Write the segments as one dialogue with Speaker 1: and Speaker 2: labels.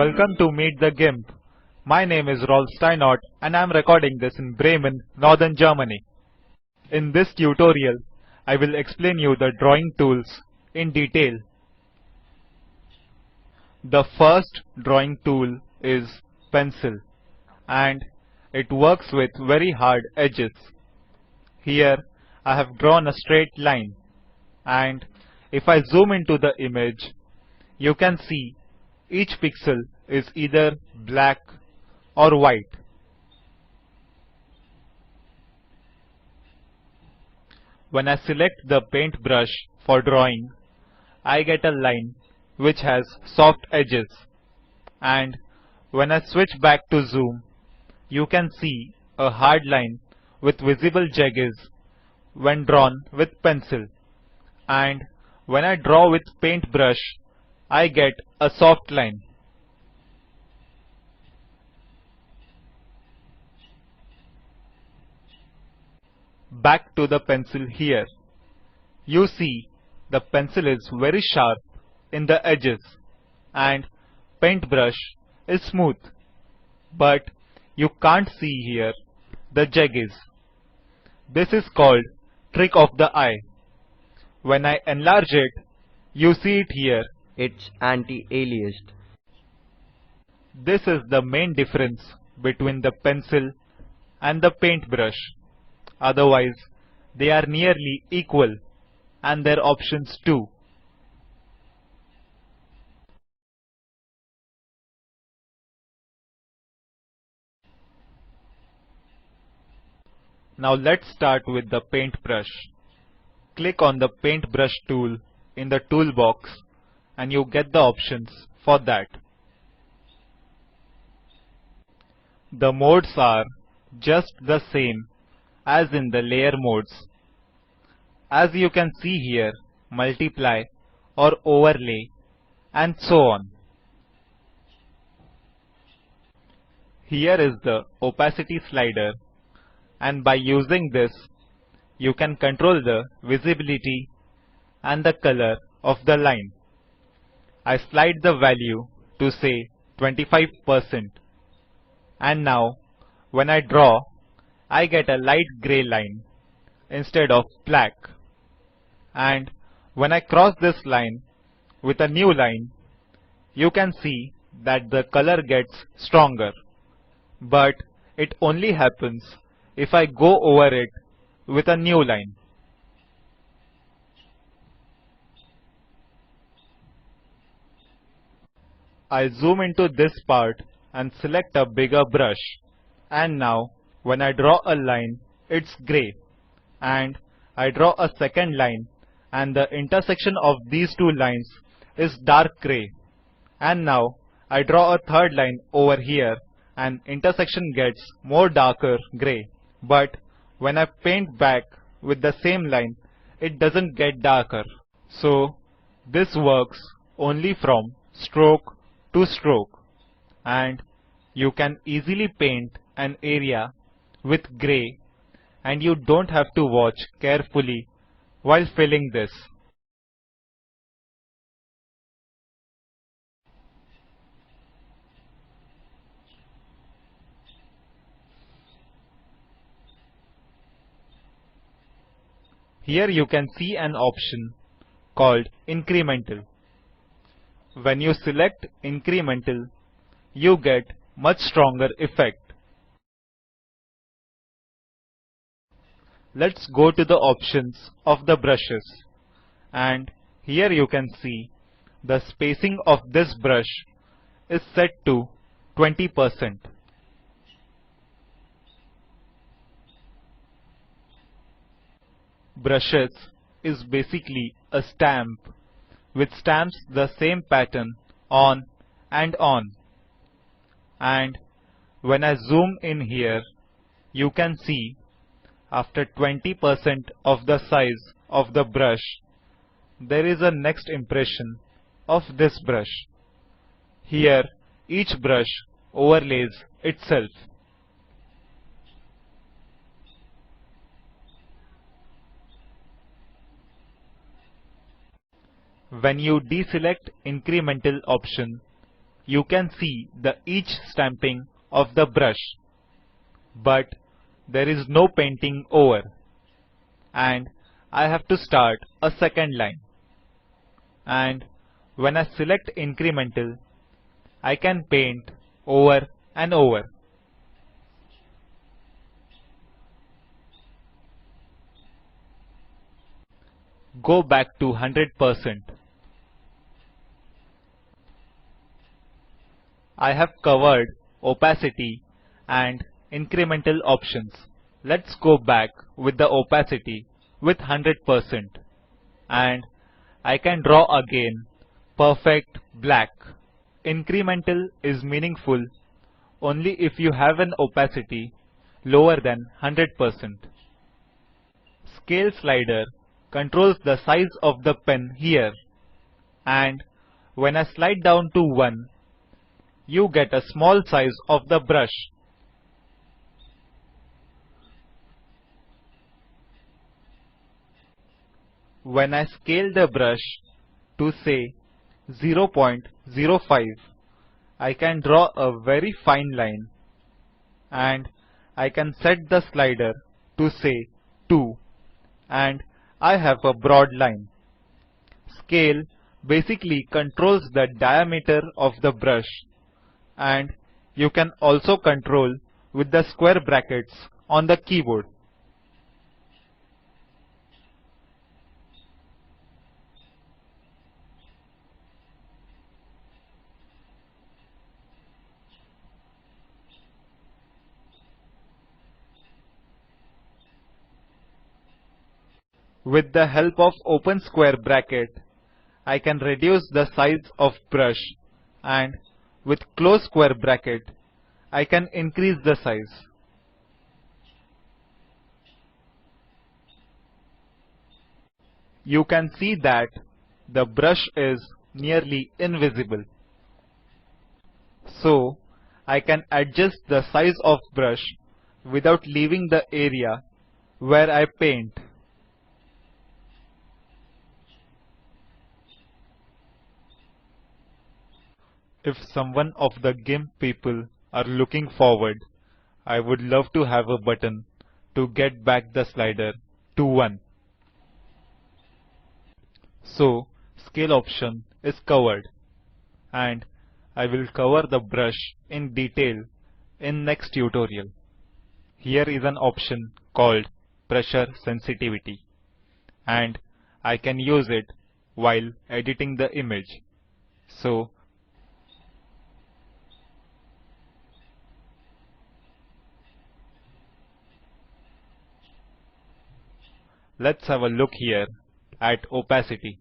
Speaker 1: Welcome to Meet the GIMP. My name is Rolf Steinort and I am recording this in Bremen, Northern Germany. In this tutorial, I will explain you the drawing tools in detail. The first drawing tool is pencil and it works with very hard edges. Here I have drawn a straight line and if I zoom into the image, you can see each pixel is either black or white. When I select the paintbrush for drawing, I get a line which has soft edges, and when I switch back to zoom, you can see a hard line with visible jaggeds when drawn with pencil, and when I draw with paintbrush, I get a soft line. Back to the pencil here. You see the pencil is very sharp in the edges and paintbrush is smooth, but you can't see here the jaggeds. This is called trick of the eye. When I enlarge it, you see it here.
Speaker 2: It's anti-aliased.
Speaker 1: This is the main difference between the pencil and the paintbrush. Otherwise, they are nearly equal and their options too. Now let's start with the paintbrush. Click on the paintbrush tool in the toolbox and you get the options for that. The modes are just the same as in the layer modes. As you can see here, multiply or overlay and so on. Here is the opacity slider, and by using this you can control the visibility and the color of the line. I slide the value to say 25%, and now when I draw, I get a light grey line instead of black, and when I cross this line with a new line, you can see that the color gets stronger, but it only happens if I go over it with a new line. I zoom into this part and select a bigger brush, and now when I draw a line, it's grey, and I draw a second line and the intersection of these two lines is dark grey, and now I draw a third line over here and intersection gets more darker grey, but when I paint back with the same line, it doesn't get darker. So this works only from stroke to stroke, and you can easily paint an area with grey and you don't have to watch carefully while filling this. Here you can see an option called incremental. When you select incremental, you get much stronger effect. Let's go to the options of the brushes, and here you can see the spacing of this brush is set to 20%. Brushes is basically a stamp which stamps the same pattern on and on. And when I zoom in here, you can see after 20% of the size of the brush, there is a next impression of this brush. Here, each brush overlays itself. When you deselect incremental option, you can see the each stamping of the brush, but there is no painting over, and I have to start a second line. And when I select incremental, I can paint over and over. Go back to 100%. I have covered opacity and incremental options. Let's go back with the opacity with 100%, and I can draw again perfect black. Incremental is meaningful only if you have an opacity lower than 100%. Scale slider controls the size of the pen here, and when I slide down to 1, you get a small size of the brush. When I scale the brush to say 0.05, I can draw a very fine line, and I can set the slider to say 2, and I have a broad line. Scale basically controls the diameter of the brush, and you can also control with the square brackets on the keyboard. With the help of open square bracket, I can reduce the size of brush, and with close square bracket, I can increase the size. You can see that the brush is nearly invisible. So, I can adjust the size of brush without leaving the area where I paint. If someone of the GIMP people are looking forward, I would love to have a button to get back the slider to 1. So, scale option is covered, and I will cover the brush in detail in next tutorial. Here is an option called pressure sensitivity, and I can use it while editing the image. So, let's have a look here at opacity.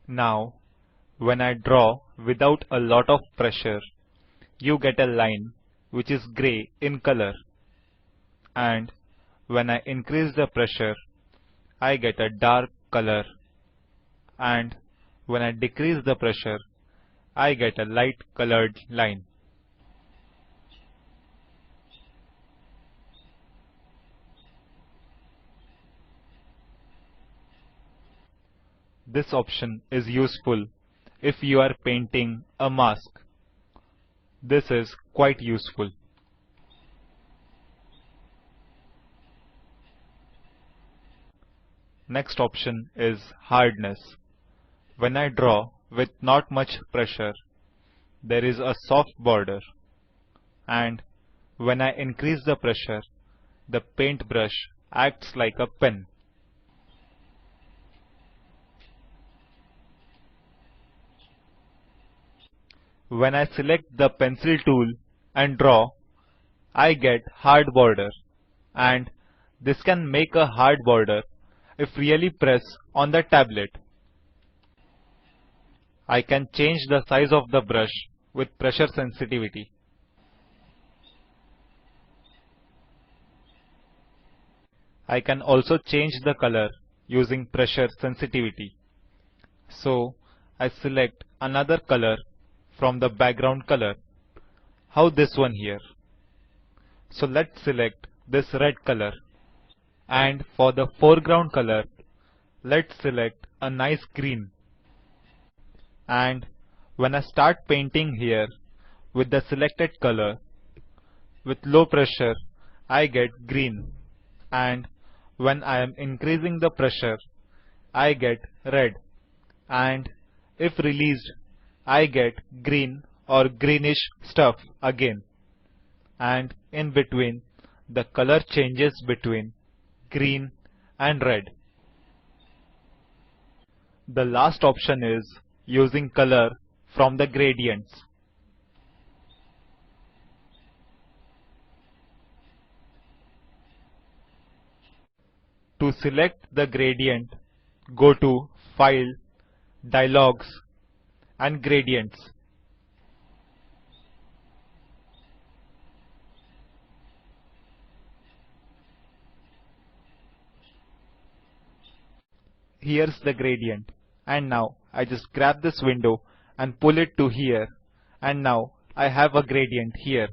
Speaker 1: Now, when I draw without a lot of pressure, you get a line which is grey in color. And when I increase the pressure, I get a dark color. And when I decrease the pressure, I get a light colored line. This option is useful if you are painting a mask. This is quite useful. Next option is hardness. When I draw with not much pressure, there is a soft border, and when I increase the pressure, the paintbrush acts like a pen. When I select the pencil tool and draw, I get hard border, and this can make a hard border if really press on the tablet. I can change the size of the brush with pressure sensitivity. I can also change the color using pressure sensitivity. So I select another color from the background color. How this one here. So let's select this red color. And for the foreground color, let's select a nice green. And When I start painting here with the selected color, with low pressure, I get green, and when I am increasing the pressure, I get red, and if released, I get green or greenish stuff again, and in between, the color changes between green and red. The last option is using color from the gradients. To select the gradient, go to File, Dialogs and Gradients. Here's the gradient, and now I just grab this window and pull it to here, and now I have a gradient here.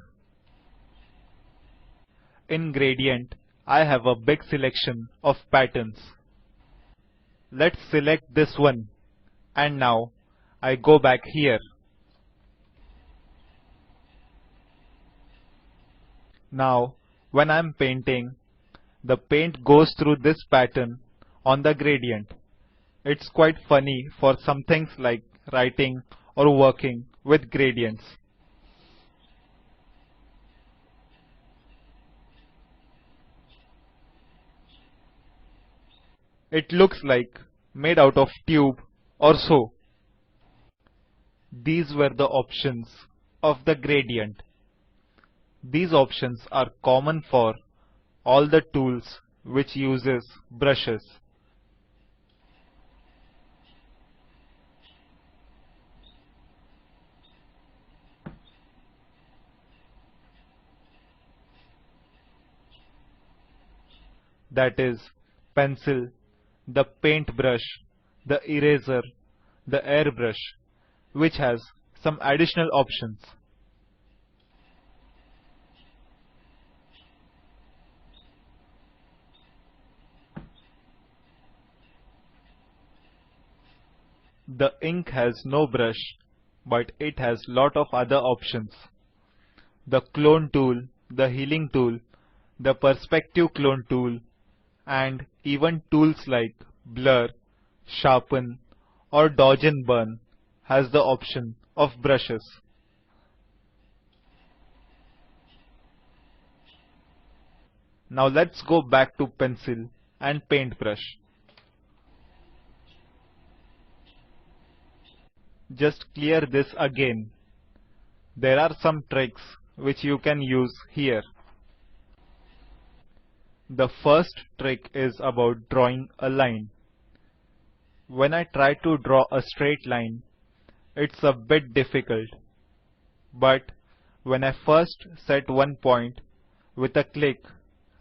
Speaker 1: In gradient, I have a big selection of patterns. Let's select this one, and now I go back here. Now when I'm painting, the paint goes through this pattern on the gradient. It's quite funny for some things like writing or working with gradients. It looks like made out of tube or so. These were the options of the gradient. These options are common for all the tools which uses brushes. That is pencil, the paintbrush, the eraser, the airbrush, which has some additional options. The ink has no brush, but it has lot of other options. The clone tool, the healing tool, the perspective clone tool, and even tools like blur, sharpen, or dodge and burn has the option of brushes. Now let's go back to pencil and paintbrush. Just clear this again. There are some tricks which you can use here. The first trick is about drawing a line. When I try to draw a straight line, it's a bit difficult. But when I first set one point with a click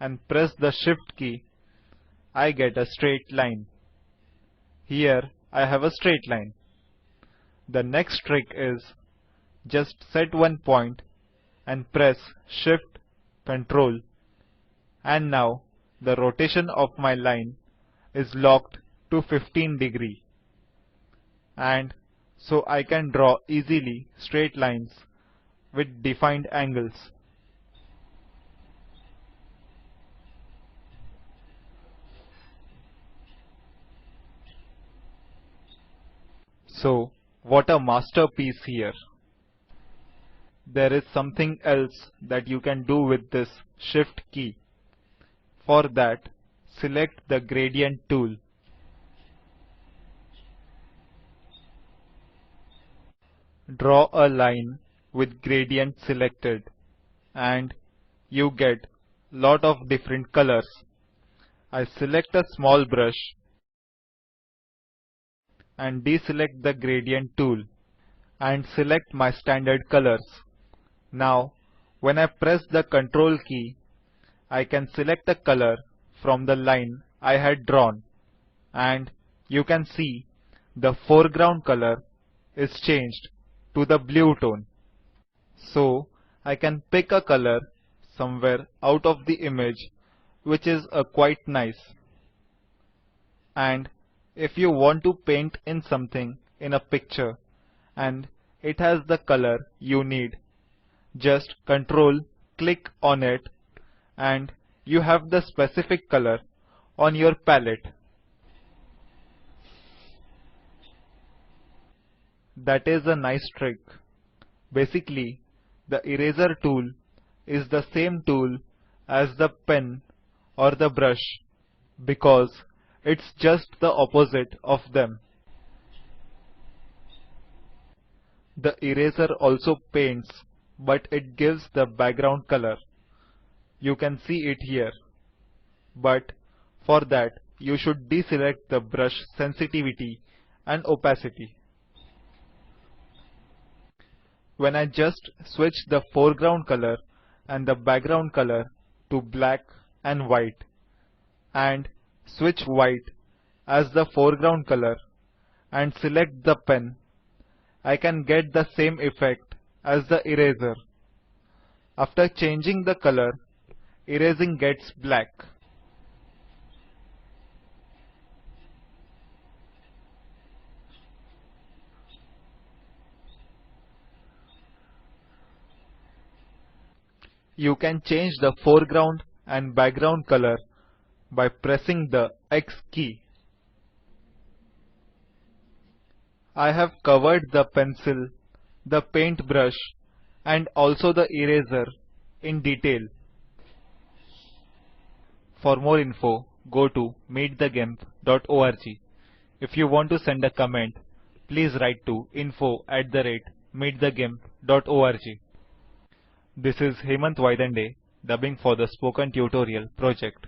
Speaker 1: and press the shift key, I get a straight line. Here I have a straight line. The next trick is just set one point and press shift control, and now the rotation of my line is locked to 15 degree, and so I can draw easily straight lines with defined angles. So what a masterpiece here. There is something else that you can do with this shift key. For that, select the gradient tool. Draw a line with gradient selected, and you get lot of different colors. I select a small brush and deselect the gradient tool and select my standard colors. Now when I press the control key, I can select a color from the line I had drawn, and you can see the foreground color is changed to the blue tone. So I can pick a color somewhere out of the image which is quite nice. And if you want to paint in something in a picture, and it has the color you need. Just control click on it and you have the specific color on your palette. That is a nice trick. Basically, the eraser tool is the same tool as the pen or the brush because it's just the opposite of them. The eraser also paints, but it gives the background color. You can see it here. But for that, you should deselect the brush sensitivity and opacity. When I just switch the foreground color and the background color to black and white and switch white as the foreground color and select the pen, I can get the same effect as the eraser. After changing the color, erasing gets black. You can change the foreground and background color by pressing the X key. I have covered the pencil, the paintbrush and also the eraser in detail. For more info, go to meetthegimp.org. If you want to send a comment, please write to info@meetthegimp.org. This is Hemant Vaidande, dubbing for the Spoken Tutorial project.